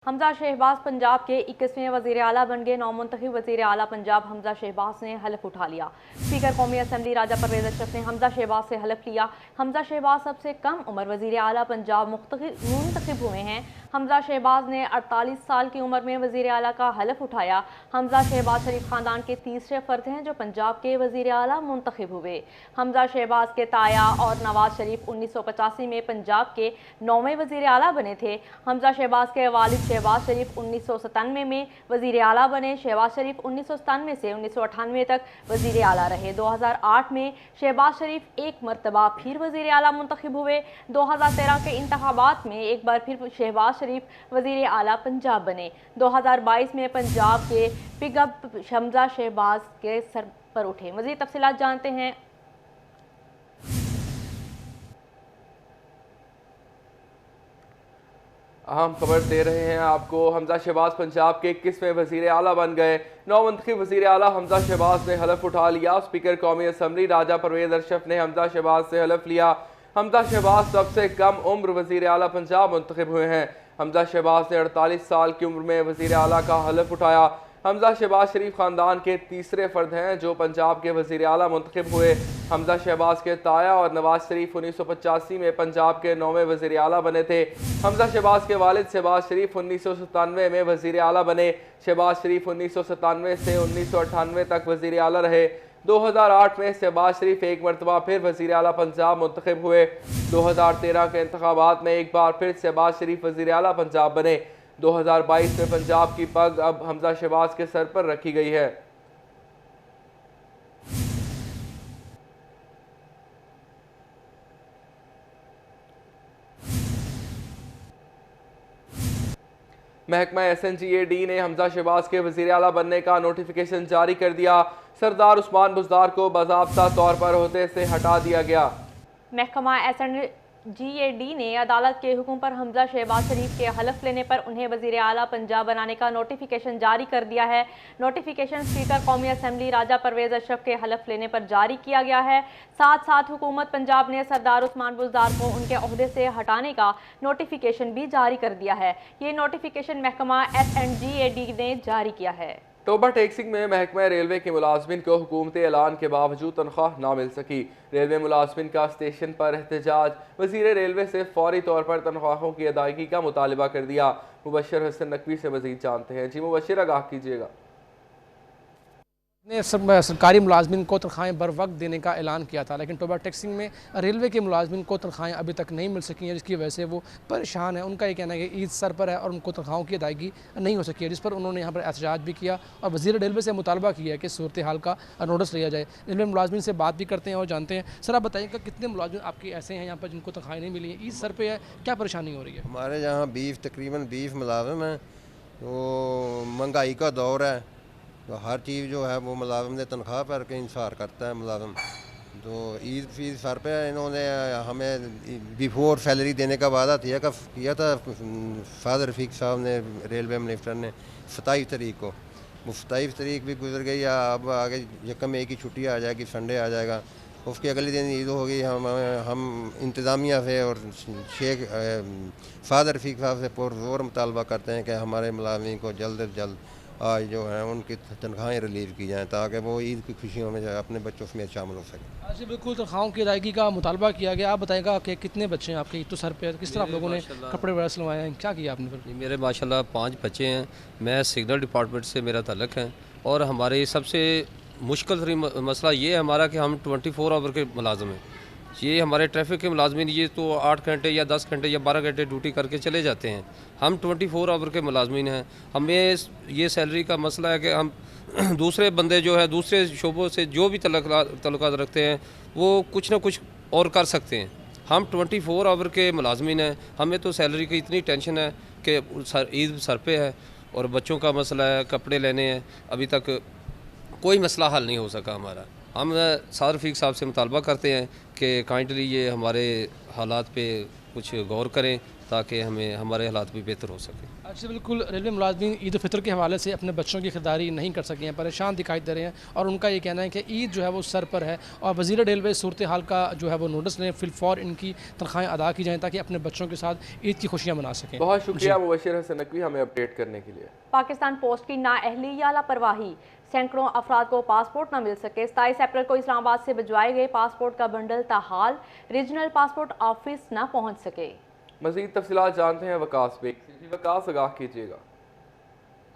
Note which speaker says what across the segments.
Speaker 1: हमजा शहबाज पंजाब के 21वें वज़ीर आला बन गए। नौमुंतखब वज़ीर आला पंजाब हमजा शहबाज ने हलफ उठा लिया। स्पीकर कौमी असम्बली राजा परवेज़ अशरफ ने हमजा शहबाज से हलफ लिया। हमजा शहबाज सबसे कम उम्र वज़ीर आला पंजाब मुंतखब हुए हैं। हमजा शहबाज ने 48 साल की उम्र में वज़ीर आला का हलफ उठाया। हमजा शहबाज शरीफ ख़ानदान के तीसरे फ़र्द हैं जो पंजाब के वज़ीर आला मुंतखब हुए। हमजा शहबाज के ताया और नवाज शरीफ 1985 में पंजाब के 9वें वज़ीर आला बने थे। हमजा शहबाज के वालिद शहबाज शरीफ 1997 में वज़ीर आला बने। शहबाज शरीफ 1997 से 1998 तक वज़ीर आला रहे। 2008 में शहबाज शरीफ एक मरतबा फिर वज़ीर आला मुंतखब हुए। 2013 के इंतखाबात में एक बार फिर शहबाज शरीफ वज़ीर आला पंजाब बने। 2022 में पंजाब के पिकअप हमजा शहबाज के सर पर उठे। मज़ीद तफसीलात जानते हैं।
Speaker 2: अहम खबर दे रहे हैं आपको। हमजा शहबाज पंजाब के 21वें वज़ीर आला बन गए। नौमुंतखब वज़ीर आला हमजा शहबाज ने हलफ उठा लिया। स्पीकर कौमी असम्बली राजा परवेज़ अशरफ ने हमजा शहबाज से हलफ लिया। हमजा शहबाज सबसे कम उम्र वज़ीर आला पंजाब मुंतखब हुए हैं। हमजा शहबाज ने 48 साल की उम्र में वज़ीर आला का हलफ उठाया। हमजा शहबाज शरीफ ख़ानदान के तीसरे फ़र्द हैं जो पंजाब के वज़ीर आला मुंतखब हुए। हमजा शहबाज के ताया और नवाज शरीफ 1985 में पंजाब के 9वें वज़ीर आला बने थे। हमजा शहबाज के वालिद शहबाज शरीफ 1997 में वज़ीर आला बने। शहबाज शरीफ 1997 से 1998 तक वज़ीर आला रहे। 2008 में शहबाज शरीफ एक मरतबा फिर वज़ीर आला पंजाब मुंतखब हुए। 2013 के इंतखाबात में एक बार फिर शहबाज शरीफ वज़ीर आला पंजाब बने। 2022 में पंजाब की पग अब हमजा शहबाज के सर पर रखी गई है। महकमा SNGAD ने हमजा शहबाज के वज़ीर आला बनने का नोटिफिकेशन जारी कर दिया। सरदार उस्मान बुज़दार को बाज़ाब्ता तौर पर ओहदे से हटा दिया गया।
Speaker 1: महकमा SNGAD ने अदालत के हुक्म पर हमजा शहबाज शरीफ के हलफ लेने पर उन्हें वज़ीर आला पंजाब बनाने का नोटिफिकेशन जारी कर दिया है। नोटिफिकेशन स्पीकर कौमी असम्बली राजा परवेज़ अशरफ के हलफ लेने पर जारी किया गया है। साथ साथ हुकूमत पंजाब ने सरदार उस्मान बुज़दार को उनके ओहदे से हटाने का नोटिफिकेशन भी जारी कर दिया है। ये नोटिफिकेशन महकमा SNGAD ने जारी किया है।
Speaker 2: टोबा टैक्सिंग में महकमा रेलवे के मुलाजमिन को हुकूमती ऐलान के बावजूद तनख्वाह ना मिल सकी। रेलवे मुलाजमिन का स्टेशन पर एहतजाज। वज़ीर रेलवे से फौरी तौर पर तनख्वाहों की अदायगी का मुतालबा कर दिया। मुबश्शिर हसन नकवी से मज़ीद जानते हैं। जी मुबश्शिर, आगाह कीजिएगा।
Speaker 3: ने सरकारी मुलाजमिन को तनख्वाहें बर वक्त देने का ऐलान किया था, लेकिन टोबा टैक्सिंग में रेलवे के मुलाजमिन को तनख्वाहें अभी तक नहीं मिल सकी हैं, जिसकी वजह से वो परेशान है। उनका ये कहना है कि ईद सर पर है और उनको तनख्वाहों की अदायगी नहीं हो सकी है, जिस पर उन्होंने यहाँ पर एहतजाज भी किया और वज़ीर रेलवे से मुतालबा किया है कि सूरत हाल का नोटिस लिया जाए। रेलवे मुलाजमिन से बात भी करते हैं और जानते हैं। सर, आप बताइएगा कितने मुलाजमिन आपके ऐसे हैं यहाँ पर जिनको तनख्वाहें नहीं मिली हैं, ईद सर पर है, क्या परेशानी हो रही है?
Speaker 4: हमारे यहाँ तकरीबन 20 मुलाजिम हैं। तो महंगाई का दौर है, तो हर चीज़ जो है वो मुलाजिम ने तनख्वाह पर के इंसार करता है मुलाजिम। तो ईद फीस सर पे इन्होंने हमें बिफोर सैलरी देने का वादा किया था फादर रफीक साहब ने, रेलवे मिनिस्टर ने 27 तारीख को। वो 27 तारीख भी गुजर गई। अब आगे यकम एक ही छुट्टी आ जाएगी, संडे आ जाएगा। उसके अगले दिन ईद होगी। हम इंतज़ामिया से और शेख फादर रफीक साहब से पुरज़ोर मुतालबा करते हैं कि हमारे मुलाजिम को जल्द से जल्द आज जो है उनकी तनख्वाहें रिलीज़ की जाएँ, ताकि वो ईद की खुशियों में अपने बच्चों समेत शामिल हो सकें।
Speaker 3: आज बिल्कुल तनख्वाहों की अदायगी का मुतालबा किया गया। आप बताएगा कि कितने बच्चे हैं आपके ईद तो सर पे, किस तरह आप लोगों ने कपड़े वगैरह सिलवाए हैं, क्या किया आपने फिर?
Speaker 5: मेरे माशाल्लाह 5 बच्चे हैं। मैं सिग्नल डिपार्टमेंट से मेरा ताल्लुक़ है और हमारे सबसे मुश्किल तरीन मसला ये है हमारा कि हम 24 आवर के मुलाजिम हैं। ये हमारे ट्रैफिक के मुलाजमिन ये तो 8 घंटे या 10 घंटे या 12 घंटे ड्यूटी करके चले जाते हैं। हम 24 आवर के मुलाजमिन हैं। हमें ये सैलरी का मसला है कि हम दूसरे बंदे जो है दूसरे शोबों से जो भी तल्लुकात रखते हैं वो कुछ ना कुछ और कर सकते हैं। हम 24 आवर के मुलाजमिन हैं। हमें तो सैलरी की इतनी टेंशन है कि ईद सर पे है और बच्चों का मसला है, कपड़े लेने हैं। अभी तक कोई मसला हल नहीं हो सका हमारा। हम सादर रफीक साहब से मुतालबा करते हैं कि काइंडली ये हमारे हालात पे कुछ गौर करें ताकि हमें हमारे हालात भी बेहतर हो सके।
Speaker 3: अच्छा, बिल्कुल रेलवे मुलाजमीन ईद फितर के हवाले से अपने बच्चों की खरीदारी नहीं कर सके हैं, परेशान दिखाई दे रहे हैं और उनका ये कहना है कि ईद जो है वो सर पर है और वज़ीर रेलवे सूरत हाल का जो है वो नोटिस लें, फिलफौर इनकी तनख्वाहें अदा की जाएँ ताकि अपने बच्चों के साथ ईद की खुशियाँ मना सकें।
Speaker 2: बहुत शुक्रिया मुबशिर हसन नकवी हमें अपडेट करने के लिए।
Speaker 1: पाकिस्तान पोस्ट की नाअहली या लापरवाही, सैकड़ों अफराद को पासपोर्ट न मिल सके। 27 अप्रैल को इस्लामाबाद से भिजवाए गए पासपोर्ट का बंडल ताहाल रीजनल पासपोर्ट ऑफिस न पहुँच सके।
Speaker 2: मज़ीद तफसीलात जानते हैं वकास बेग से। वकास आगाह कीजिएगा।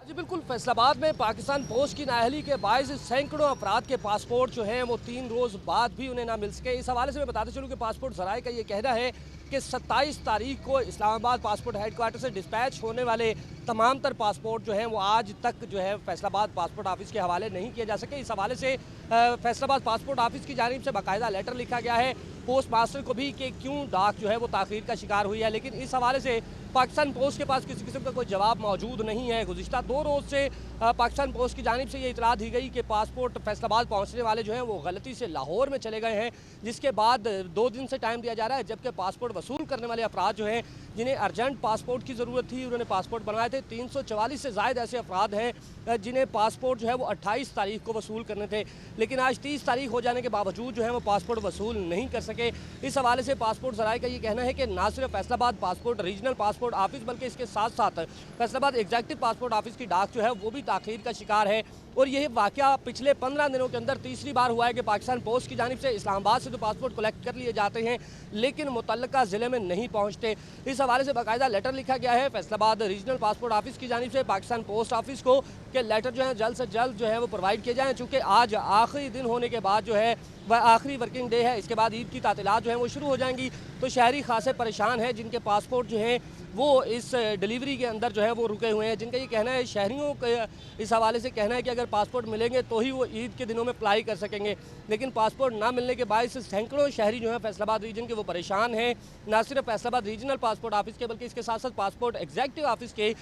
Speaker 6: जी बिल्कुल, फैसलाबाद में पाकिस्तान पोस्ट की नाअहली के बायस सैकड़ों अफराद के पासपोर्ट जो हैं वो 3 रोज़ बाद भी उन्हें ना मिल सके। इस हवाले से मैं बताते चलूँ कि पासपोर्ट ज़राए का ये कहना है कि 27 तारीख को इस्लामाबाद पासपोर्ट हेडक्वार्टर से डिस्पैच होने वाले तमाम तर पासपोर्ट जो हैं वो आज तक जो है फैसलाबाद पासपोर्ट ऑफिस के हवाले नहीं किए जा सके। इस हवाले से फैसलाबाद पासपोर्ट ऑफिस की जानिब से बाकायदा लेटर लिखा गया है पोस्ट मास्टर को भी कि क्यों डाक जो है वो ताख़ीर का शिकार हुई है, लेकिन इस हवाले से पाकिस्तान पोस्ट के पास किसी किस्म का कोई जवाब मौजूद नहीं है। गुज़िश्ता 2 रोज़ से पाकिस्तान पोस्ट की जानिब से ये इतला दी गई कि पासपोर्ट फैसलाबाद पहुँचने वाले जो हैं वो गलती से लाहौर में चले गए हैं, जिसके बाद 2 दिन से टाइम दिया जा रहा है, जबकि पासपोर्ट वसूल करने वाले अफराद जो हैं जिन्हें अर्जेंट पासपोर्ट की ज़रूरत थी उन्होंने पासपोर्ट बनवाए थे। 344 से ज़ायद ऐसे अफराद हैं जिन्हें पासपोर्ट जो है वो 28 तारीख को वसूल करने थे, लेकिन आज 30 तारीख हो जाने के बावजूद जो है वो पासपोर्ट वसूल नहीं कर सके। इस हवाले से पासपोर्ट ज़राए का ये कहना है कि ना सिर्फ Faisalabad passport regional passport office बल्कि इसके साथ साथ फैसलाबाद एग्जीक्यूटिव पासपोर्ट ऑफिस की डाक जो है वो भी ताख़ीर का शिकार है। और यह वाक़या पिछले 15 दिनों के अंदर तीसरी बार हुआ है कि पाकिस्तान पोस्ट की जानिब से इस्लामाबाद से तो पासपोर्ट कलेक्ट कर लिए जाते हैं लेकिन मुतल्लका ज़िले में नहीं पहुँचते। इस हवाले से बाकायदा लेटर लिखा गया है फैसलाबाद रीजनल पासपोर्ट ऑफिस की जानिब से पाकिस्तान पोस्ट ऑफिस को कि लेटर जो है जल्द से जल्द जो है वो प्रोवाइड किए जाएँ, चूँकि आज आखिरी दिन होने के बाद जो है वह आखिरी वर्किंग डे है, इसके बाद ईद की तातीलात जो हैं वो शुरू हो जाएंगी। तो शहरी खासे परेशान हैं जिनके पासपोर्ट जो हैं वो इस डिलीवरी के अंदर जो है वो रुके हुए हैं, जिनका ये कहना है शहरियों का इस हवाले से कहना है कि अगर पासपोर्ट मिलेंगे तो ही वो ईद के दिनों में अप्लाई कर सकेंगे, लेकिन पासपोर्ट ना मिलने के बायस सैकड़ों शहरी जो हैं फैसलाबाद रीजन के वो परेशान हैं। ना सिर्फ फैसलाबाद रीजनल पासपोर्ट ऑफिस के बल्कि इसके साथ साथ पासपोर्ट एग्जीक्यूटिव ऑफिस के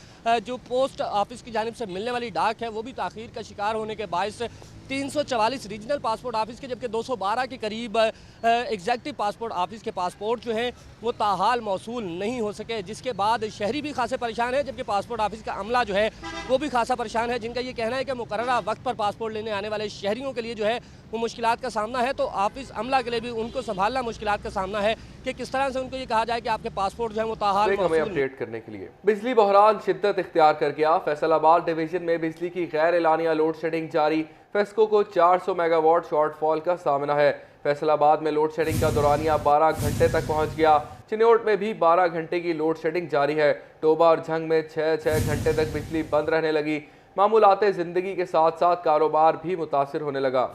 Speaker 6: जो पोस्ट ऑफिस की जानिब से मिलने वाली डाक है वो भी ताख़ीर का शिकार होने के बायस 344 रीजनल पासपोर्ट ऑफिस के जबकि 212 के करीब एग्जीक्यूटिव पासपोर्ट ऑफिस के पासपोर्ट जो हैं वो ताहाल मौसूल नहीं हो सके, जिसके बाद शहरी भी खासे परेशान है जबकि पासपोर्ट ऑफिस का अमला जो है वो भी खासा परेशान है, जिनका ये कहना है कि मुकर्ररा वक्त पर पासपोर्ट लेने आने वाले शहरियों के लिए जो है वो मुश्किलात का सामना है। तो ऑफिस अमला के लिए भी उनको संभालना मुश्किलात का सामना है कि किस तरह से उनको ये कहा जाए कि आपके पासपोर्ट जो है वो ताहाल
Speaker 2: हमें अपडेट करने के लिए। बिजली बहरान शिद्दत इख्तियार कर गया। फैसलाबाद डिवीजन में बिजली की गैर एलानिया लोड शेडिंग जारी। फेस्को को 400 मेगावाट शॉर्टफॉल का सामना है। फैसलाबाद में लोड शेडिंग का दौरानिया 12 घंटे तक पहुंच गया। चिन्योट में भी 12 घंटे की लोड शेडिंग जारी है। टोबा और झंग में 6 घंटे तक बिजली बंद रहने लगी। मामूलाते ज़िंदगी के साथ साथ कारोबार भी मुतासिर होने लगा।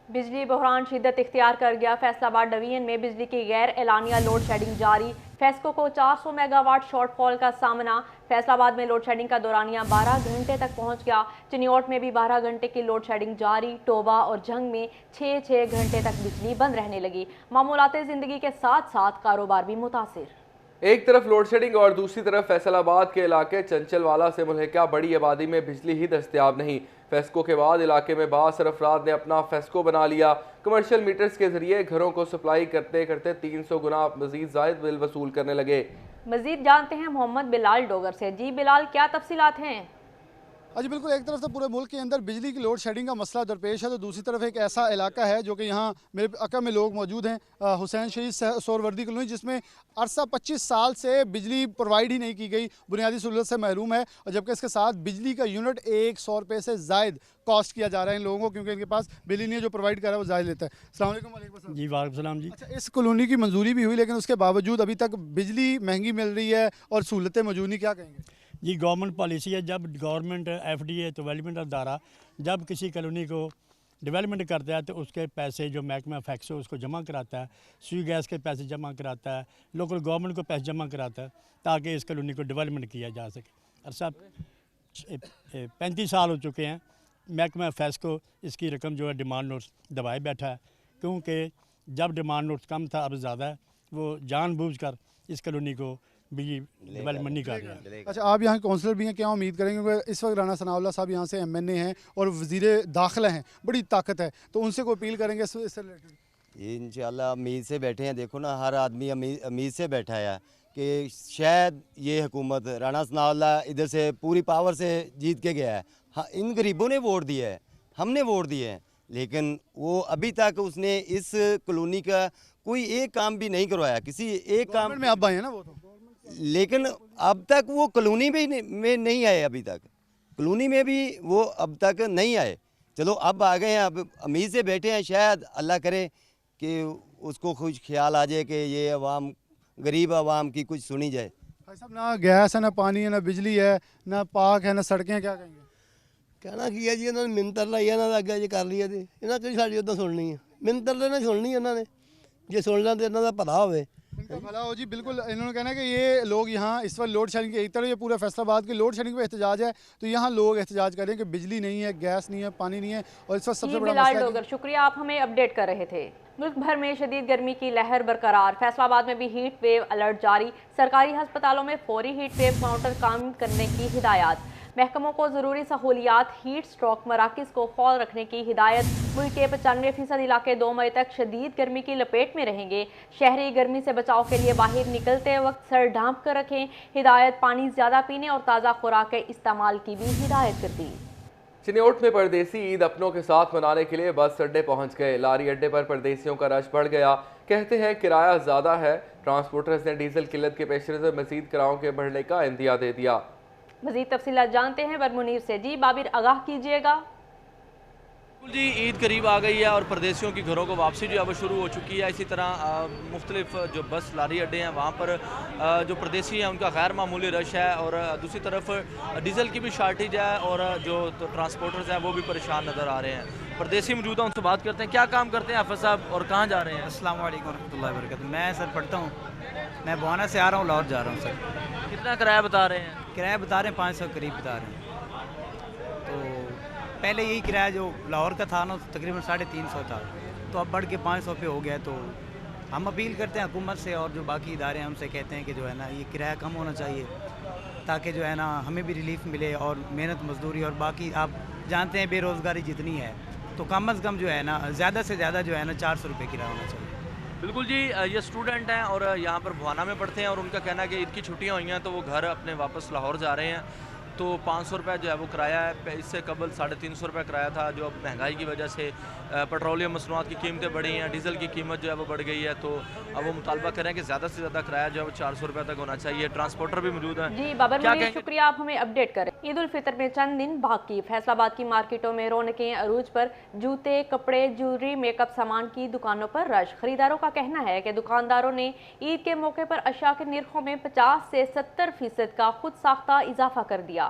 Speaker 1: बिजली बहरान शिद्दत इख्तियार कर गया। फैसलाबाद डिवीजन में बिजली की गैर एलानिया लोड शेडिंग जारी। फेस्को को 400 मेगावाट शॉर्टफॉल का सामना। फैसलाबाद में लोड शेडिंग का दौरानिया 12 घंटे तक पहुंच गया। चिन्योट में भी 12 घंटे की लोड शेडिंग जारी। टोबा और झंग में 6 घंटे तक बिजली बंद रहने लगी। मामूलाते ज़िंदगी के साथ साथ कारोबार भी मुतासिर।
Speaker 2: एक तरफ लोड शेडिंग और दूसरी तरफ फैसलाबाद के इलाके चंचलवाला से मुल्हिका बड़ी आबादी में बिजली ही दस्तयाब नहीं। फेस्को के बाद इलाके में बासर अफराद ने अपना फेस्को बना लिया। कमर्शियल मीटर्स के जरिए घरों को सप्लाई करते करते 300 गुना मजीद जायद बिल वसूल करने लगे।
Speaker 1: मजीद जानते हैं मोहम्मद बिलाल डोगर से। जी बिलाल, क्या तफसीलात हैं?
Speaker 7: जी बिल्कुल, एक तरफ तो पूरे मुल्क के अंदर बिजली की लोड शेडिंग का मसला दरपेश है, तो दूसरी तरफ एक ऐसा इलाका है जो कि यहाँ मेरे अका में लोग मौजूद हैं, हुसैन शहीद सोहरवर्दी कॉलोनी, जिसमें अरसा 25 साल से बिजली प्रोवाइड ही नहीं की गई, बुनियादी सहूलत से महरूम है। और जबकि इसके साथ बिजली का यूनिट 100 रुपये से ज़ायद कॉस्ट किया जा रहा है इन लोगों को, क्योंकि इनके पास बिल ही नहीं है जो प्रोवाइड कर रहा है वो ज़ायद लेता है। अस्सलाम वालेकुम।
Speaker 8: जी वालेकुम सलाम जी।
Speaker 7: अच्छा, इस कॉलोनी की मंजूरी भी हुई लेकिन उसके बावजूद अभी तक बिजली महंगी मिल रही है और सहूलतें मौजूद नहीं, क्या कहेंगे?
Speaker 8: जी गवर्नमेंट पॉलिसी है, जब गवर्नमेंट FDA डेवलपमेंट अदारा जब किसी कॉलोनी को डेवलपमेंट करता है तो उसके पैसे जो महकमा फैक्सो उसको जमा कराता है, सुई गैस के पैसे जमा कराता है, लोकल गवर्नमेंट को पैसे जमा कराता है ताकि इस कॉलोनी को डेवलपमेंट किया जा सके। और सब 35 साल हो चुके हैं, महकमा फैक्सो इसकी रकम जो है डिमांड नोट्स दबाए बैठा है, क्योंकि जब डिमांड नोट्स कम था अब ज़्यादा है, वो जानबूझकर इस कॉलोनी को बिजली डेवलपमेंट नहीं कर रहे हैं।
Speaker 7: अच्छा, आप यहाँ काउंसलर भी हैं, क्या उम्मीद करेंगे? क्योंकि इस वक्त राना सनाउल्लाह साहब यहाँ से MNA हैं और वज़ीर दाखिला हैं, बड़ी ताकत है, तो उनसे कोई अपील करेंगे इससे रिलेटेड?
Speaker 9: इंशाल्लाह उम्मीद से बैठे हैं। देखो ना, हर आदमी उम्मीद से बैठा है कि शायद ये हुकूमत राणा सनाउल्लाह इधर से पूरी पावर से जीत के गया है। हाँ, इन गरीबों ने वोट दिया है, हमने वोट दिए हैं, लेकिन वो अभी तक उसने इस कॉलोनी का कोई एक काम भी नहीं करवाया, किसी एक काम
Speaker 7: में अब आए हैं ना वो तो,
Speaker 9: लेकिन अब तक वो कॉलोनी में नहीं आए, अभी तक कॉलोनी में भी वो अब तक नहीं आए। चलो अब आ गए हैं, अब उम्मीद से बैठे हैं, शायद अल्लाह करे कि उसको कुछ ख्याल आ जाए कि ये अवाम, गरीब अवाम की कुछ सुनी जाए।
Speaker 7: भाई साहब, ना गैस है, ना पानी है, ना बिजली है, ना पार्क है, ना सड़कें हैं, क्या कहेंगे?
Speaker 10: कहना की है जी, इन्होंने मिन्नत लाई है, इन्होंने अगे जी कर लिया थी, इन्होंने कहीं साड़ी उदा सुननी है, मिन्नत लेना सुननी है इन्होंने, जे सुन लें तो इन्हों का भला होवे।
Speaker 7: इनका भला हो जी, बिल्कुल। इन्होंने कहना है कि ये लोग यहाँ इस वक्त लोड शेडिंग, एक तरह ये पूरा फैसलाबाद की लोड शेडिंग पे एहतजाज है, तो यहाँ लोग एहतजाज कर रहे हैं कि बिजली नहीं है, गैस नहीं है, पानी नहीं है, और इस वक्त सबसे बड़ा मसला है।
Speaker 1: शुक्रिया, आप हमें अपडेट कर रहे थे। मुल्क भर में शदीद गर्मी की लहर बरकरार, फैसलाबाद में भी हीट वेव अलर्ट जारी, सरकारी अस्पतालों में फौरी हीट वेव काउंटर काम करने की हिदायत, महकमों को ज़रूरी सहूलियात हीट स्ट्रोक मराकज़ को फौल रखने की हिदायत। मुल्क के 95% इलाके 2 मई तक शदीद गर्मी की लपेट में रहेंगे। शहरी गर्मी से बचाव के लिए बाहर निकलते वक्त सर ढांप कर रखें। हिदायत, पानी ज़्यादा पीने और ताज़ा खुराक के इस्तेमाल की भी हिदायत कर दी।
Speaker 2: चिन्योट में परदेसी ईद अपनों के साथ मनाने के लिए बस अड्डे पहुंच गए। लारी अड्डे पर परदेसियों का रश बढ़ गया। कहते हैं किराया ज़्यादा है। ट्रांसपोर्टर्स ने डीजल किल्लत के पेश नज़र मजीद किरायों के बढ़ने का इंदिया दे दिया।
Speaker 1: मजीद तफसीलात जानते हैं बरमुनीर से। जी बाबिर, आगाह कीजिएगा।
Speaker 11: जी, ईद करीब आ गई है और परदेसियों की घरों को वापसी जो है वो शुरू हो चुकी है। इसी तरह मुख्तलिफ जो बस लारी अड्डे हैं वहाँ पर जो परदेसी हैं उनका गैर मामूली रश है, और दूसरी तरफ डीज़ल की भी शार्टेज है और जो ट्रांसपोर्टर्स हैं वो भी परेशान नज़र आ रहे हैं। परदेसी मौजूद हैं, उनसे बात करते हैं। क्या काम करते हैं हाफिज़ साहब और कहाँ जा रहे हैं?
Speaker 12: अस्सलाम वालेकुम रहमतुल्लाहि व बरकातुहू। मैं सर पढ़ता हूँ, मैं बुआना से आ रहा हूँ, लाहौर जा रहा हूँ सर।
Speaker 11: कितना किराया बता रहे हैं?
Speaker 12: किराया बता रहे हैं 500 करीब बता रहे हैं। तो पहले यही किराया जो लाहौर का था ना तकरीबन 350 था, तो अब बढ़ के 500 पे हो गया। तो हम अपील करते हैं हुकूमत से और जो बाकी इदारे हैं उनसे कहते हैं कि जो है ना ये किराया कम होना चाहिए, ताकि जो है ना हमें भी रिलीफ मिले, और मेहनत मजदूरी और बाकी आप जानते हैं बेरोज़गारी जितनी है, तो कम अज़ कम जो है ना ज़्यादा से ज़्यादा जो है ना 400 रुपये किराया होना चाहिए।
Speaker 11: बिल्कुल जी, ये स्टूडेंट हैं और यहाँ पर बुआना में पढ़ते हैं, और उनका कहना है कि ईद की छुट्टियाँ हुई हैं तो वो घर अपने वापस लाहौर जा रहे हैं। तो 500 रुपये जो है वो किराया है। इससे कबल 350 रुपये किराया था, जो अब महंगाई की वजह से पेट्रोलियम मसनूआत की कीमतें बढ़ी हैं, डीज़ल की कीमत जो है वो बढ़ गई है। तो अब वो मुतालबा करें कि ज़्यादा से ज़्यादा किराया जो है वो 400 रुपये तक होना चाहिए। ट्रांसपोर्टर भी मौजूद हैं।
Speaker 1: जी बाबर, शुक्रिया, आप हमें अपडेट करें। ईद उल फितर में चंद दिन बाकी, फैसलाबाद की मार्केटों में रौनकें अरूज पर। जूते, कपड़े, ज्वेलरी, मेकअप सामान की दुकानों पर रश। खरीदारों का कहना है कि दुकानदारों ने ईद के मौके पर अशिया के निर्खों में 50 से 70% का खुद साख्ता इजाफा कर दिया।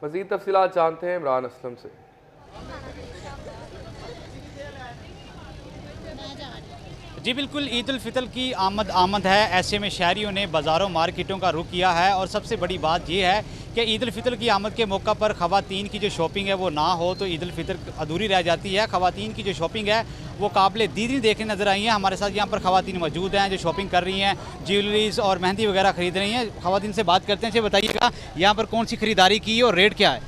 Speaker 2: मज़ीद तफसीलात जानते हैं इमरान असलम से।
Speaker 13: जी बिल्कुल, ईद उल फितर की आमद है। ऐसे में शहरियों ने बाज़ारों मार्केटों का रुख किया है, और सबसे बड़ी बात यह है कि ईद उल फितर की आमद के मौका पर ख़वातीन की जो शॉपिंग है वो ना हो तो ईद उल फितर अधूरी रह जाती है। ख़वातीन की जो शॉपिंग है वो काबिल दीदी देखने नज़र आई हैं। हमारे साथ यहाँ पर ख़वातीन मौजूद हैं जो शॉपिंग कर रही हैं, ज्वेलरीज और मेहंदी वगैरह ख़रीद रही हैं। ख़वातीन से बात करते हैं। से बताइएगा यहाँ पर कौन सी ख़रीदारी की और रेट क्या है?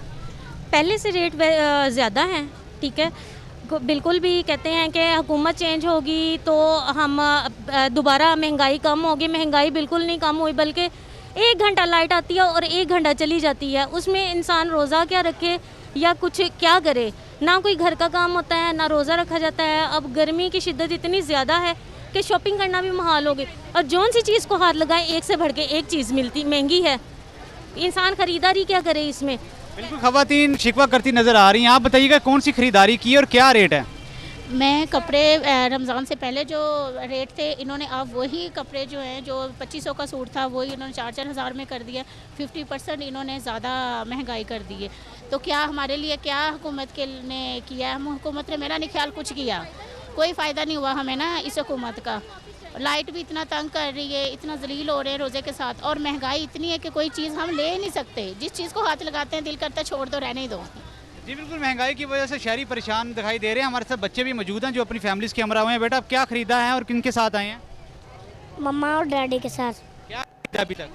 Speaker 14: पहले से रेट ज़्यादा हैं, ठीक है। बिल्कुल भी कहते हैं कि हुकूमत चेंज होगी तो हम दोबारा महंगाई कम होगी। महंगाई बिल्कुल नहीं कम हुई, बल्कि 1 घंटा लाइट आती है और 1 घंटा चली जाती है। उसमें इंसान रोज़ा क्या रखे या कुछ क्या करे, ना कोई घर का काम होता है ना रोज़ा रखा जाता है। अब गर्मी की शिद्दत इतनी ज़्यादा है कि शॉपिंग करना भी महाल हो गई, और जौन सी चीज़ को हाथ लगाए एक से बढ़ के एक चीज़ मिलती महंगी है। इंसान ख़रीदारी क्या करे इसमें।
Speaker 13: बिल्कुल, ख़वातीन शिकवा करती नज़र आ रही हैं। आप बताइएगा कौन सी ख़रीदारी की और क्या रेट है?
Speaker 15: मैं कपड़े रमज़ान से पहले जो रेट थे, इन्होंने अब वही कपड़े जो हैं, जो 2500 का सूट था वही इन्होंने 4-4 हज़ार में कर दिया। 50% इन्होंने ज़्यादा महंगाई कर दी है। तो क्या हमारे लिए क्या हुकूमत ने किया? हम हुकूमत ने मेरा नहीं ख्याल कुछ किया, कोई फ़ायदा नहीं हुआ हमें ना इस हुकूमत का। लाइट भी इतना तंग कर रही है, इतना जलील हो रहे हैं रोज़े के साथ, और महंगाई इतनी है कि कोई चीज़ हम ले नहीं सकते। जिस चीज़ को हाथ लगाते हैं दिल करता है छोड़ दो, रहने ही दो।
Speaker 13: जी बिल्कुल, महंगाई की वजह से शहरी परेशान दिखाई दे रहे हैं। हमारे साथ बच्चे भी मौजूद हैं जो अपनी फैमिलीज़ के हमरा हुए हैं। बेटा, आप क्या ख़रीदा है और किन के साथ आए हैं?
Speaker 16: मम्मा और डैडी के साथ।
Speaker 13: क्या खरीदा अभी तक?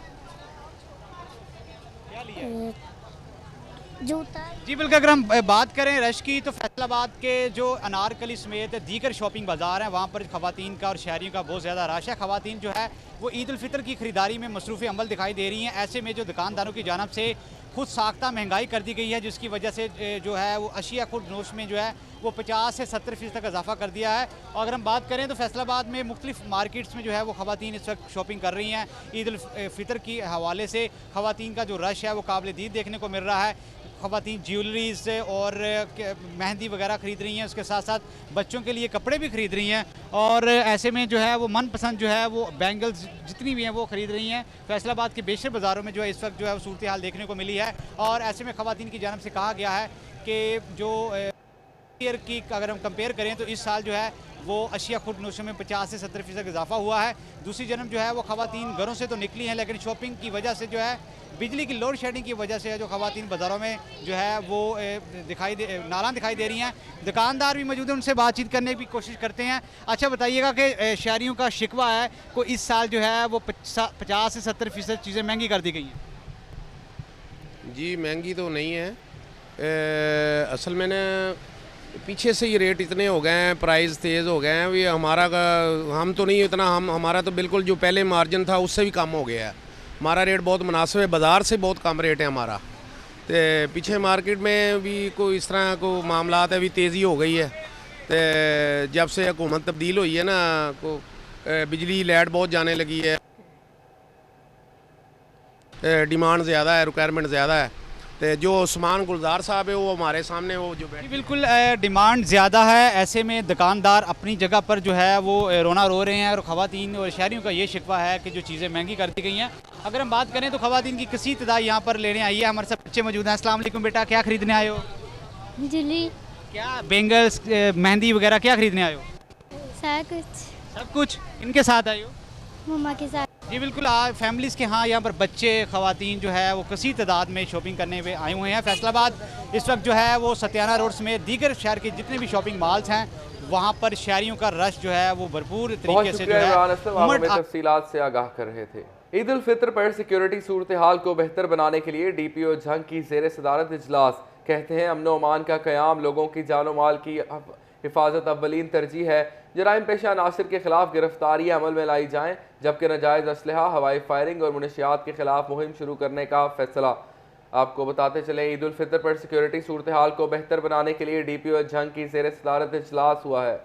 Speaker 13: क्या लिया?
Speaker 16: जूता।
Speaker 13: जी बिल्कुल, अगर हम बात करें रश की तो फैसलाबाद के जो अनारकली समेत दीगर शॉपिंग बाज़ार हैं वहाँ पर ख़वातीन का और शहरियों का बहुत ज़्यादा रश है। ख़वातीन जो है वो ईद उल फितर की ख़रीदारी में मसरूफ़ अमल दिखाई दे रही हैं। ऐसे में जो दुकानदारों की जानब से खुद साख्ता महंगाई कर दी गई है, जिसकी वजह से जो है वो अशिया खुद नोश में जो है वो 50 से 70% तक इजाफा कर दिया है। और अगर हम बात करें तो फैसलाबाद में मुख्तलिफ मार्केट्स में जो है वो ख़वातीन इस वक्त शॉपिंग कर रही हैं। ईद उल फितर की हवाले से ख़वातीन का जो रश है वो काबिल दीद देखने को मिल रहा है। ख़वातीन ज्वेलरीज और मेहंदी वगैरह ख़रीद रही हैं, उसके साथ साथ बच्चों के लिए कपड़े भी ख़रीद रही हैं। और ऐसे में जो है वो मनपसंद जो है वो बैंगल्स जितनी भी हैं वो ख़रीद रही हैं। फैसलाबाद के बेशर बाज़ारों में जो है इस वक्त जो है सूरत हाल देखने को मिली है। और ऐसे में ख़वातीन की जानब से कहा गया है कि जो ईयर की अगर हम कंपेयर करें तो इस साल जो है वो अशिया खुद नोशों में 50 से 70% इजाफा हुआ है। दूसरी जानब जो है वो ख़वातीन घरों से तो निकली हैं, लेकिन शॉपिंग की वजह से जो है बिजली की लोड शेडिंग की वजह से जो ख़वातीन बाज़ारों में जो है वो नाराज़ दिखाई दे रही हैं। दुकानदार भी मौजूद हैं, उनसे बातचीत करने की कोशिश करते हैं। अच्छा बताइएगा कि शहरियों का शिकवा है को इस साल जो है वो 50 से 70% चीज़ें महंगी कर दी गई हैं।
Speaker 17: जी महंगी तो नहीं है, असल में ना पीछे से ही रेट इतने हो गए हैं, प्राइस तेज़ हो गए हैं। ये हमारा का हम तो नहीं इतना, हमारा तो बिल्कुल जो पहले मार्जिन था उससे भी कम हो गया है। हमारा रेट बहुत मुनासिब है, बाज़ार से बहुत कम रेट है हमारा। तो पीछे मार्केट में भी कोई इस तरह को मामलात है, अभी तेज़ी हो गई है। तो जब से हुकूमत तब्दील हुई है ना, को बिजली लाइट बहुत जाने लगी है, डिमांड ज़्यादा है, रिक्वायरमेंट ज़्यादा है। तो जो उस्मान गुलजार साहब है वो हमारे सामने वो जो
Speaker 13: बिल्कुल डिमांड ज़्यादा है। ऐसे में दुकानदार अपनी जगह पर जो है वो रोना रो रहे हैं और ख़वातीन और शहरियों का ये शिकवा है कि जो चीज़ें महंगी कर दी गई हैं। अगर हम बात करें तो ख़वातीन की किसी तादाद यहाँ पर लेने आई है। हमारे साथ बच्चे मौजूद हैं। अस्सलाम वालेकुम बेटा, क्या ख़रीदने आए हो?
Speaker 16: बिजली।
Speaker 13: क्या बेंगल्स मेहंदी वगैरह क्या ख़रीदने आए हो?
Speaker 16: सब
Speaker 13: कुछ इनके साथ आए हो?
Speaker 16: मम्मा के साथ।
Speaker 13: जी बिल्कुल, आज फैमिलीज़ के यहाँ पर बच्चे ख़वातीन जो है वो किसी तादाद में शॉपिंग करने में आए हुए हैं। फैसलाबाद इस वक्त जो है वो सत्याना रोड समेत दीगर शहर के जितने भी शॉपिंग मॉल्स हैं वहाँ पर शहरियों का रश जो है वो भरपूर तरीके से जो है
Speaker 2: तफसीलात से आगाह कर रहे थे। ईद उल फितर पर सिक्योरिटी सूरत हाल को बेहतर बनाने के लिए DPO झंग की ज़ेर सदारत इजलास। कहते हैं अमन अमान का क़याम, लोगों की जान माल की हिफाजत अव्वलीन तरजीह है। जराइम पेशा नासिर के खिलाफ गिरफ्तारियाँ अमल में लाई जाएँ, जबकि नाजायज़ असलहा, हवाई फायरिंग और मुनशियात के खिलाफ मुहिम शुरू करने का फैसला। आपको बताते चले ईद उल फितर पर सिक्योरिटी सूरत हाल को बेहतर बनाने के लिए DPO झंग की ज़ेर सदारत इजलास हुआ है।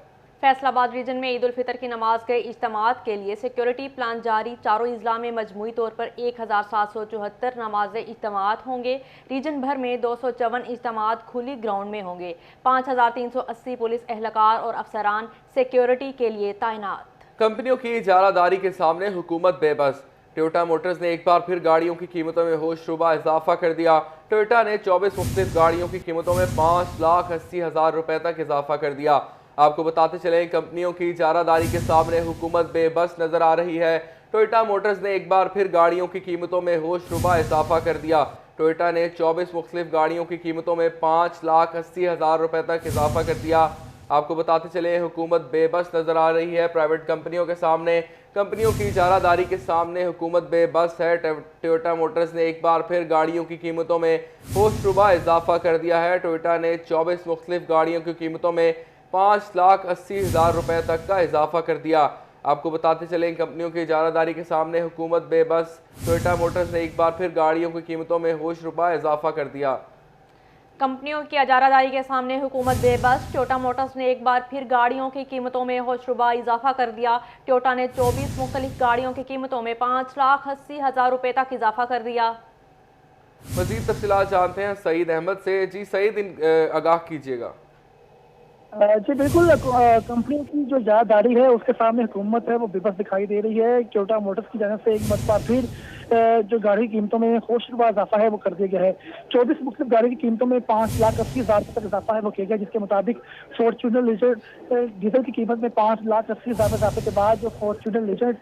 Speaker 1: फैसलाबाद रीजन में ईद उल फितर की नमाज के इज्तिमात के लिए सिक्योरिटी प्लान जारी। चारों अजला में मजमूई तौर पर 1774 नमाज इज्तिमात होंगे। रीजन भर में 254 इज्तिमात खुली ग्राउंड में होंगे। 5380 पुलिस एहलकार और अफसरान सिक्योरिटी के लिए तैनात।
Speaker 2: कंपनियों की इजारादारी के सामने हुकूमत बेबस। टोयोटा मोटर्स ने एक बार फिर गाड़ियों की कीमतों में होशरुबा इजाफा कर दिया। टोयोटा ने 24 मुख्तलिफ गाड़ियों की कीमतों में 5,80,000 रुपए तक इजाफा कर दिया। आपको बताते चलें कंपनियों की इजारादारी के सामने हुकूमत बेबस नजर आ रही है। टोयोटा मोटर्स ने एक बार फिर गाड़ियों की कीमतों में होशरुबा इजाफा कर दिया। टोयोटा ने 24 मुख्तलिफ गाड़ियों की कीमतों में 5,80,000 रुपए तक इजाफा कर दिया। आपको बताते चले हुकूमत बेबस नजर आ रही है। प्राइवेट कंपनियों के सामने, कंपनियों की इजारादारी के सामने हुकूमत बेबस है। टोयोटा मोटर्स ने एक बार फिर गाड़ियों की कीमतों में होशरुबा इजाफा कर दिया है। टोयोटा ने 24 मुख्तलिफ गाड़ियों की कीमतों में 5,80,000 रुपए तक का इजाफा कर दिया। आपको बताते चलें कंपनियों की इजारादारी के सामने हुकूमत बेबस। टोयोटा मोटर्स ने एक बार फिर गाड़ियों की कीमतों में होशरुबा इजाफा कर दिया।
Speaker 1: कंपनियों की इजारादारी के सामने हुकूमत बेबस। टोयोटा मोटर्स ने एक बार फिर गाड़ियों की कीमतों में होशरुबा इजाफा कर दिया। टोयोटा ने 24 मुख्तलिफ गाड़ियों की कीमतों में 5,80,000 रुपए तक इजाफा कर दिया।
Speaker 2: मजीद तफसीलात जानते हैं सईद अहमद से। जी सईद, आगाह कीजिएगा।
Speaker 18: जी बिल्कुल, कंपनी की जो इजारादारी है उसके सामने हुकूमत है वो बेबस दिखाई दे रही है। टोयोटा मोटर्स की जानिब से एक मरतबा फिर जो गाड़ी की कीमतों में होशरुबा इजाफा है वो कर दिया गया है। 24 मुख्तलिफ गाड़ी की कीमतों में 5,80,000 तक इजाफा है वो किया गया, जिसके मुताबिक फॉर्च्यूनर लीजेंड डीजल की कीमत में 5,80,000 इजाफे के बाद जो फॉर्च्यूनर लीजेंड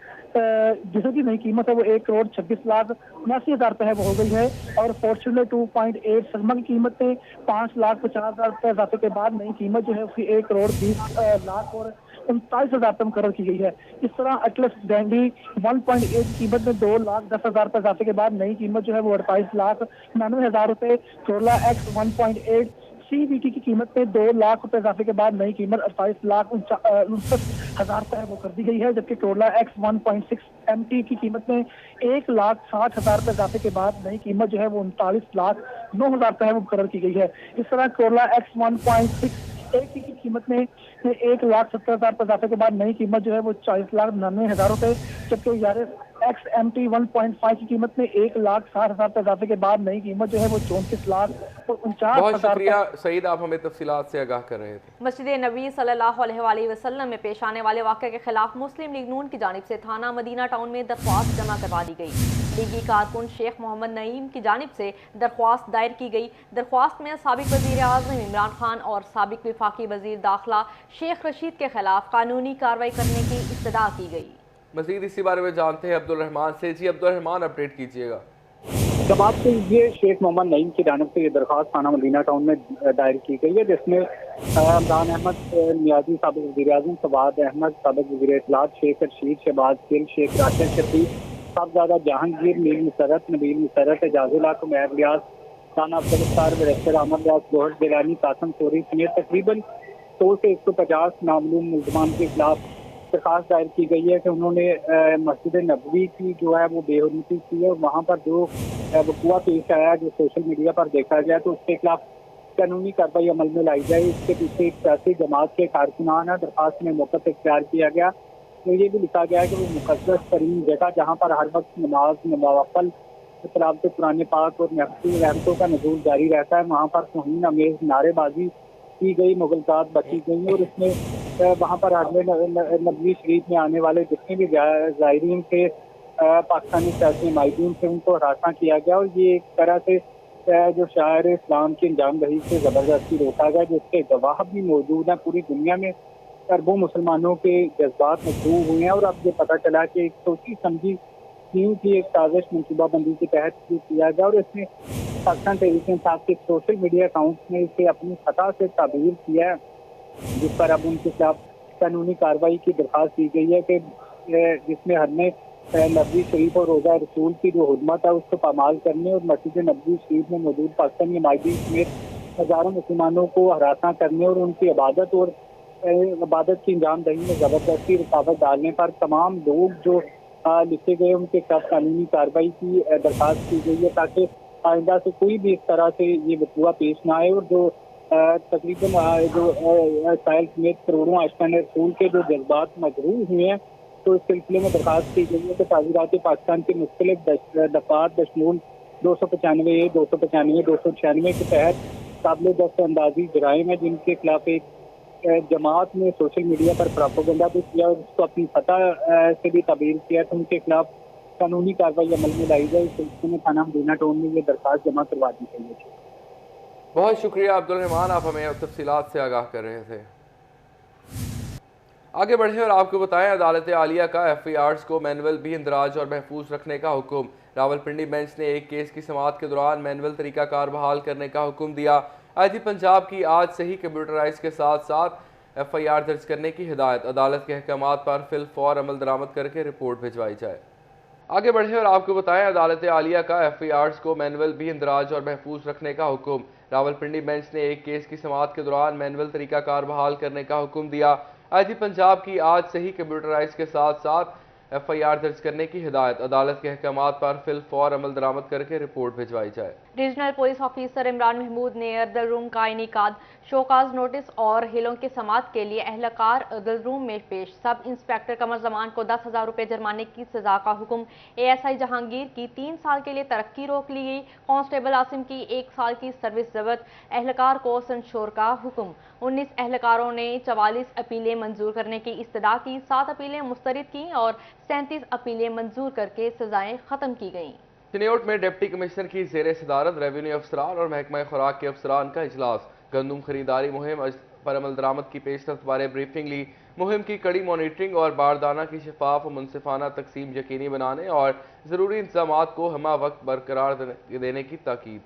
Speaker 18: डीजल की नई कीमत है वो 1,26,79,000 रुपए है वो हो गई है। और फॉर्च्यूनर 2.8 सरमा की कीमत में 5,50,000 रुपए इजाफे के बाद नई कीमत जो है उसकी 1,20,00,000 और 39,000 रुपये मुकर्रर की गई है। इस तरह एटलस डैंडी 1.8 की कीमत में 2,10,000 रुपये इजाफे के बाद नई कीमत जो है वो 28,99,000 रुपये। कोरला एक्स 1.8 CVT की कीमत में 2 लाख रुपए इजाफे के बाद नई कीमत 28,59,000 रुपए वो कर दी गई है। जबकि कोरला एक्स 1.6 MT की कीमत में 1,60,000 रुपए इजाफे के बाद नई कीमत जो है वो 39,09,000 रुपए है वो मुकर्रर की गई है। इस तरह कोरला एक्स 1.6 एक की कीमत में 1,70,000 रुपए इजाफे के बाद नई कीमत जो है वो 40,99,000 रुपए। जबकि यारिस एक्स MT 1.5 की कीमत में 1,60,000 रुपए इजाफे के बाद नई कीमत जो है वो 34,49,000।
Speaker 2: बहुत शुक्रिया सईद, आप हमें तफसीलात से आगाह कर रहे थे।
Speaker 1: मस्जिद नबी सल्लल्लाहु अलैहि वसल्लम में पेश आने वाले वाक़े के खिलाफ मुस्लिम लीग नून की जानिब से थाना मदीना टाउन में दरख्वास्त जमा करवा दी गई। लीगी कारकुन शेख मोहम्मद नईम की जानिब से दरख्वास्त दायर की गई। दरख्वास्त में साबिक वज़ीर आज़म इमरान खान और साबिक वफाकी वज़ीर दाखिला शेख रशीद के खिलाफ कानूनी कार्रवाई करने की इस्तदा की गई।
Speaker 2: मज़ीद इसी बारे में जानते हैं अब्दुल रहमान से। जी अब्दुल रहमान, अपडेट कीजिएगा।
Speaker 19: जमात से ये शेख मोहम्मद नईम की जानिब से ये दरख्वास्त थाना मदीना टाउन में दायर की गई है, जिसमें इमरान अहमद नियाजी, साबिक वज़ीर आज़म फवाद अहमद, साबिक वज़ीर इत्तलात शेख रशीद, शहबाज गिल, शेख राशिद शफीक, साहबजादा जहांगीर, मीर मुसरत, नबील मुसरत, एजाजुल्लाह, कुमैर रियाज, राना अब्दुल बैरिस्टर अहमद रियाज, गोहर गिलानी, कासम सोरी समेत तकरीबन 100 से 150 नामलूम मुल्ज़मान के खिलाफ दरखास्त दायर की गई है कि उन्होंने मस्जिद नबवी की जो है वो बेहुरमती की है और वहाँ पर जो वक़ुआ पेश आया जो सोशल मीडिया पर देखा गया तो उसके खिलाफ कानूनी कार्रवाई अमल में लाई जाए। इसके पीछे एक सियासी जमात के कारकुनान है। दरखास्त में मौक़िफ़ इख्तियार किया गया तो ये भी लिखा गया है कि वो मुक़द्दस तरीन जगह जहाँ पर हर वक्त नमाज, नवाफल, तिलावत कुरान पाक और रहमतों का नज़ूल जारी रहता है, वहाँ पर तौहीन अमेज़ नारेबाजी की गई, मुग़लज़ात बची गई और इसमें वहाँ पर हरम नबवी शरीफ में आने वाले जितने भी ज़ायरीन थे, पाकिस्तानी सियासी माहिदीन थे, उनको हरासा किया गया और ये एक तरह से जो शायर इस्लाम की अंजाम दही से ज़बरदस्ती रोका गया, जिसके गवाह भी मौजूद हैं। पूरी दुनिया में अरबों मुसलमानों के जज्बात मशरूब हुए हैं और अब ये पता चला कि एक सोची समझी टीम की एक साजिश मनसूबाबंदी के तहत किया गया और इसमें पाकिस्तान तहरीक इंसाफ के सोशल मीडिया अकाउंट ने इसे अपनी सतह से ताबीर किया है, जिस पर अब उनके खिलाफ कानूनी कार्रवाई की दरख्वास्त दी गई है कि जिसमें हरम नबवी शरीफ और रोज़ा रसूल की जो हुर्मत है उसको पामाल करने और मस्जिद नबवी शरीफ में मौजूद पाकिस्तानी माहिदीन समेत हज़ारों मुसलमानों को हरासा करने और उनकी इबादत की अंजाम दही में ज़बरदस्ती रुकावट डालने पर तमाम लोग जो लिखे गए उनके खिलाफ कानूनी कार्रवाई की दरख्वास्त की गई है ताकि आइंदा से कोई भी इस तरह से ये वक़ुआ पेश ना आए और जो तकरीबन जो साहिल समेत करोड़ों आशिकान रसूल के जो जज्बात मजरूह हुए हैं तो इस सिलसिले में दरख्वास्त की गई है कि ताज़ीरात पाकिस्तान के मुख्तलिफ दफात बशमूल 295, 295, 296 के तहत काबिल दस्त अंदाजी जराइम है जिनके खिलाफ एक जमात ने सोशल मीडिया पर प्रोपेगेंडा भी किया और उसको अपनी सतह से भी ताबीर किया तो उनके खिलाफ कानूनी कार्रवाई अमल में लाई जाए। इस सिलसिले में थाना मदीना टाउन में ये दरख्वास्त जमा करवा दी गई है।
Speaker 2: बहुत शुक्रिया अब्दुल रहमान, आप हमें तफसीलात से आगाह कर रहे थे। आगे बढ़े और आपको बताएं, अदालत आलिया का FIRs को मैनुअल भी इंदराज और महफूज रखने का हुक्म। रावलपिंडी बेंच ने एक केस की समाअत के दौरान मैनुअल तरीकाकार बहाल करने का हुक्म दिया। IG पंजाब की आज से ही कंप्यूटराइज के साथ साथ FIR दर्ज करने की हिदायत। अदालत के अहकामात पर फिलफौर अमल दरामद करके रिपोर्ट भिजवाई जाए। आगे बढ़े और आपको बताएं, अदालत आलिया का FIRs को मैनुअल भी इंदराज और महफूज रखने का हुक्म। रावलपिंडी बेंच ने एक केस की समाअत के दौरान मैनुअल तरीकाकार बहाल करने का हुक्म दिया। IG पंजाब की आज से ही कंप्यूटराइज के साथ साथ FIR दर्ज करने की हिदायत। अदालत के अहकामात पर फिलफौर अमल दरामद करके रिपोर्ट भिजवाई जाए।
Speaker 1: Regional police officer Imran Mahmood ने अर्दल रूम का इनेकाद, शोकाज नोटिस और हिलों की समाअत के लिए अहलकार अर्दल रूम में पेश। सब इंस्पेक्टर कमर जमान को 10,000 रुपये जुर्माने की सजा का हुक्म। ASI जहांगीर की 3 साल के लिए तरक्की रोक ली गई। कांस्टेबल आसिम की 1 साल की सर्विस जब्त। अहलकार को संशोर का हुक्म। 19 अहलकारों ने 44 अपीलें मंजूर करने की इस्तदा की, 7 अपीलें मुस्तरद की और 37 अपीलें मंजूर करके सजाएं खत्म की गईं।
Speaker 2: चिन्योट में डिप्टी कमिश्नर की ज़ेर सदारत रेवेन्यू अफसरान और महकमा खुराक के अफसरान का इजलास। गंदुम खरीदारी मुहिम पर अमल दरामद की पेशरफ्त बारे ब्रीफिंग ली। मुहिम की कड़ी मॉनिटरिंग और बारदाना की शफाफ और मुनसिफाना तकसीम यकीनी बनाने और ज़रूरी इंतजामात को हमा वक्त बरकरार देने की ताकीद।